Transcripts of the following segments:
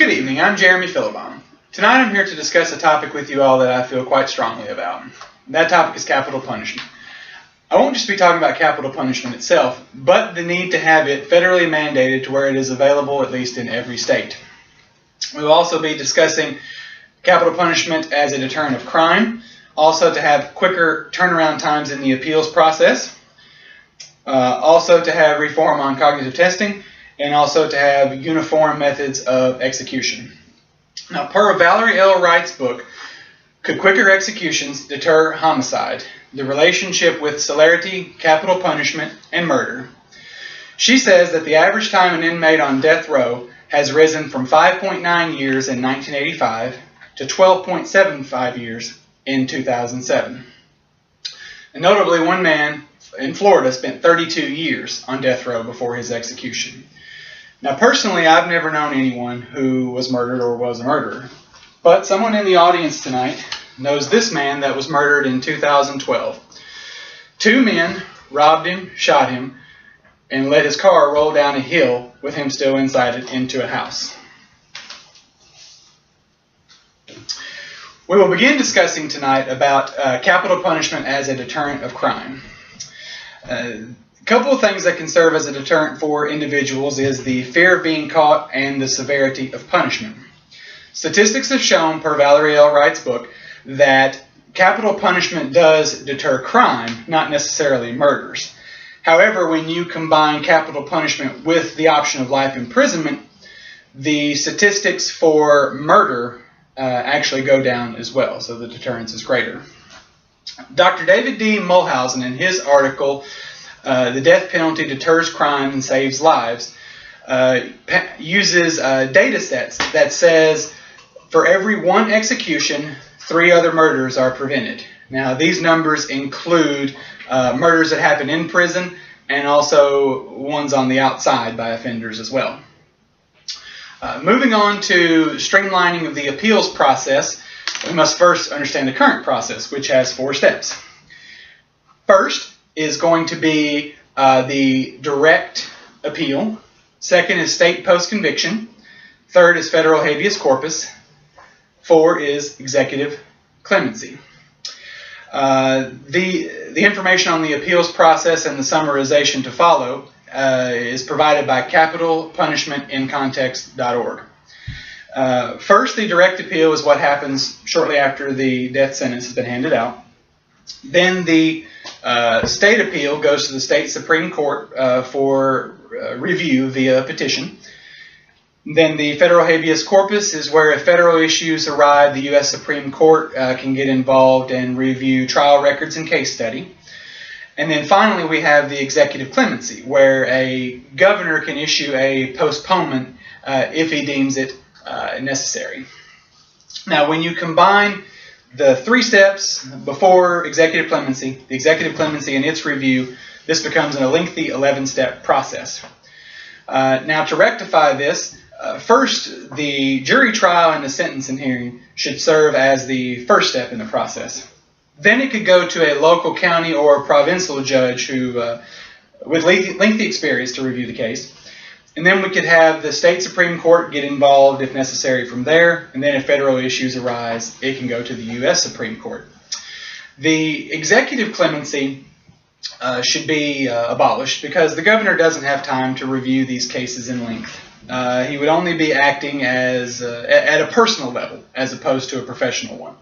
Good evening, I'm Jeremy Philibon. Tonight I'm here to discuss a topic with you all that I feel quite strongly about. That topic is capital punishment. I won't just be talking about capital punishment itself, but the need to have it federally mandated to where it is available at least in every state. We will also be discussing capital punishment as a deterrent of crime, also to have quicker turnaround times in the appeals process, also to have reform on cognitive testing, and also to have uniform methods of execution. Now, per Valerie L. Wright's book, Could Quicker Executions Deter Homicide? The Relationship with Celerity, Capital Punishment, and Murder. She says that the average time an inmate on death row has risen from 5.9 years in 1985 to 12.75 years in 2007. And notably, one man in Florida spent 32 years on death row before his execution. Now, personally, I've never known anyone who was murdered or was a murderer, but someone in the audience tonight knows this man that was murdered in 2012. Two men robbed him, shot him, and let his car roll down a hill with him still inside it into a house. We will begin discussing tonight about capital punishment as a deterrent of crime. A couple of things that can serve as a deterrent for individuals is the fear of being caught and the severity of punishment. Statistics have shown, per Valerie L. Wright's book, that capital punishment does deter crime, not necessarily murders. However, when you combine capital punishment with the option of life imprisonment, the statistics for murder actually go down as well, so the deterrence is greater. Dr. David D. Mulhausen, in his article, The Death Penalty Deters Crime and Saves Lives, uses data sets that says for every one execution, 3 other murders are prevented. Now, these numbers include murders that happen in prison and also ones on the outside by offenders as well. Moving on to streamlining of the appeals process, we must first understand the current process, which has 4 steps. First is going to be the direct appeal. Second is state post-conviction. Third is federal habeas corpus. 4 is executive clemency. The information on the appeals process and the summarization to follow is provided by capitalpunishmentincontext.org. First, the direct appeal is what happens shortly after the death sentence has been handed out. Then the state appeal goes to the state Supreme Court for review via petition. Then the federal habeas corpus is where if federal issues arrive, the U.S. Supreme Court can get involved and review trial records and case study. And then finally we have the executive clemency, where a governor can issue a postponement if he deems it necessary. Now, when you combine the 3 steps before executive clemency, the executive clemency and its review, this becomes a lengthy 11-step process. Now, to rectify this, first, the jury trial and the sentencing hearing should serve as the first step in the process. Then it could go to a local county or provincial judge who, with lengthy experience to review the case. And then we could have the state Supreme Court get involved if necessary from there. And then if federal issues arise, it can go to the U.S. Supreme Court. The executive clemency should be abolished because the governor doesn't have time to review these cases in length. He would only be acting as at a personal level as opposed to a professional one.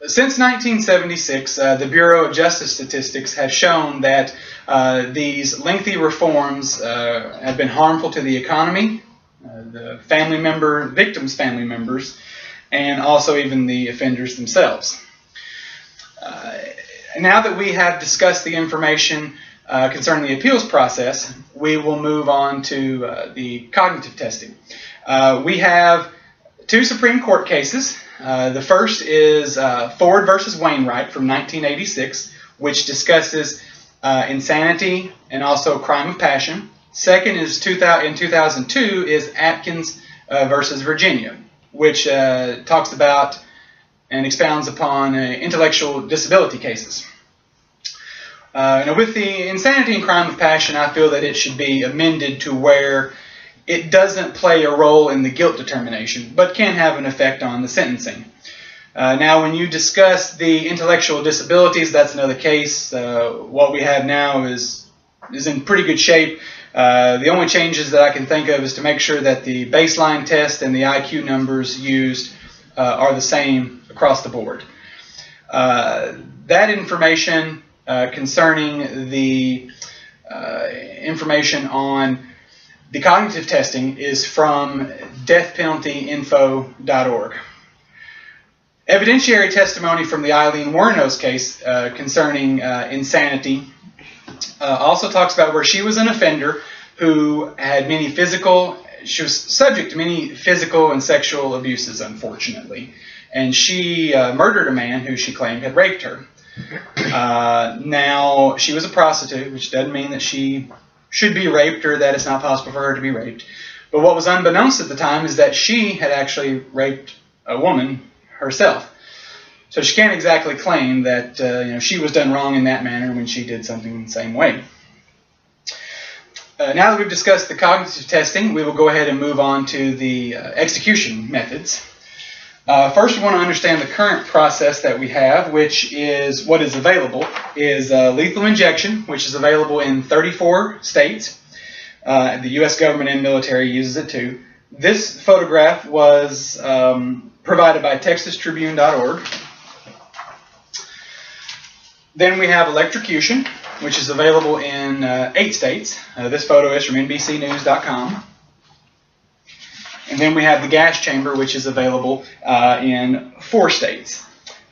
Since 1976, the Bureau of Justice Statistics have shown that these lengthy reforms have been harmful to the economy, the victims' family members, and also even the offenders themselves. Now that we have discussed the information concerning the appeals process, we will move on to the cognitive testing. We have 2 Supreme Court cases. The first is Ford versus Wainwright from 1986, which discusses insanity and also crime of passion. Second is in 2002 is Atkins versus Virginia, which talks about and expounds upon intellectual disability cases. Now with the insanity and crime of passion, I feel that it should be amended to where it doesn't play a role in the guilt determination, but can have an effect on the sentencing. Now, when you discuss the intellectual disabilities, that's another case. What we have now is in pretty good shape. The only changes that I can think of is to make sure that the baseline test and the IQ numbers used are the same across the board. That information concerning the information on the cognitive testing is from deathpenaltyinfo.org. Evidentiary testimony from the Eileen Wuornos case concerning insanity also talks about where she was an offender who had she was subject to many physical and sexual abuses, unfortunately. And she murdered a man who she claimed had raped her. Now, she was a prostitute, which doesn't mean that she should be raped or that it's not possible for her to be raped. But what was unbeknownst at the time is that she had actually raped a woman herself. So she can't exactly claim that she was done wrong in that manner when she did something the same way. Now that we've discussed the cognitive testing, we will go ahead and move on to the execution methods. First, we want to understand the current process that we have, which is what is available, is lethal injection, which is available in 34 states. The U.S. government and military uses it too. This photograph was provided by TexasTribune.org. Then we have electrocution, which is available in 8 states. This photo is from NBCnews.com. And then we have the gas chamber, which is available in 4 states.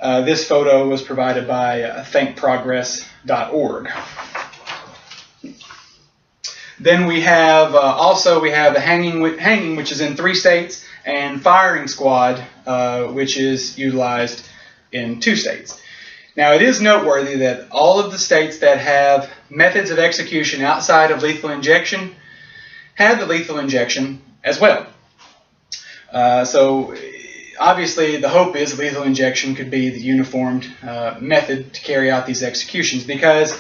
This photo was provided by thinkprogress.org. Then we have the hanging, which is in 3 states, and firing squad, which is utilized in 2 states. Now, it is noteworthy that all of the states that have methods of execution outside of lethal injection have the lethal injection as well. So, obviously, the hope is lethal injection could be the uniformed method to carry out these executions, because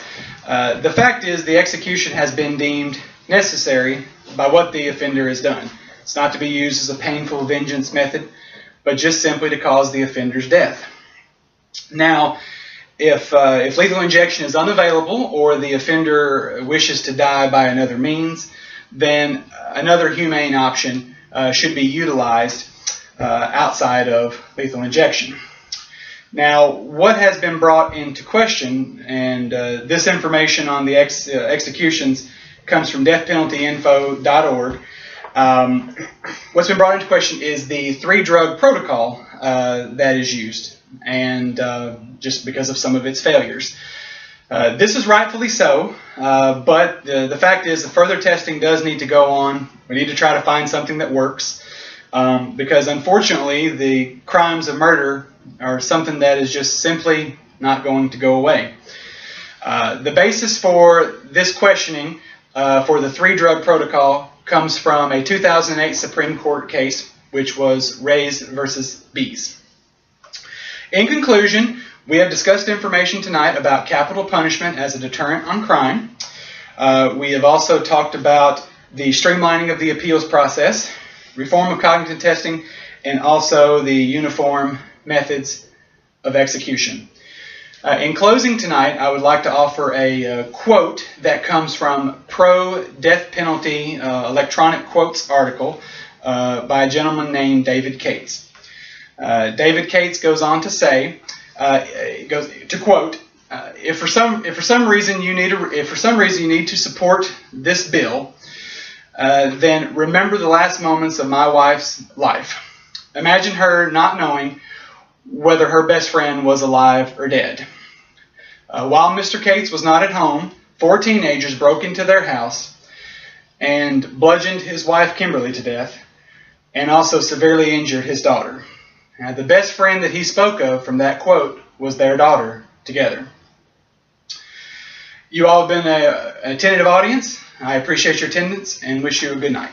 the fact is the execution has been deemed necessary by what the offender has done. It's not to be used as a painful vengeance method, but just simply to cause the offender's death. Now, if lethal injection is unavailable or the offender wishes to die by another means, then another humane option should be utilized outside of lethal injection. Now, what has been brought into question, and this information on the executions comes from deathpenaltyinfo.org. What's been brought into question is the 3-drug protocol that is used, and just because of some of its failures. This is rightfully so, but the fact is the further testing does need to go on. We need to try to find something that works, because unfortunately the crimes of murder are something that is just simply not going to go away. The basis for this questioning for the 3-drug protocol comes from a 2008 Supreme Court case, which was Reyes versus Bees. In conclusion, we have discussed information tonight about capital punishment as a deterrent on crime. We have also talked about the streamlining of the appeals process, reform of cognitive testing, and also the uniform methods of execution. In closing tonight, I would like to offer a quote that comes from Pro-Death Penalty Electronic Quotes article by a gentleman named David Cates. David Cates goes on to say, quote, if for some reason you need to support this bill, then remember the last moments of my wife's life. Imagine her not knowing whether her best friend was alive or dead. While Mr. Cates was not at home, 4 teenagers broke into their house and bludgeoned his wife Kimberly to death, and also severely injured his daughter. Now, the best friend that he spoke of from that quote was their daughter together. You all have been an attentive audience. I appreciate your attendance and wish you a good night.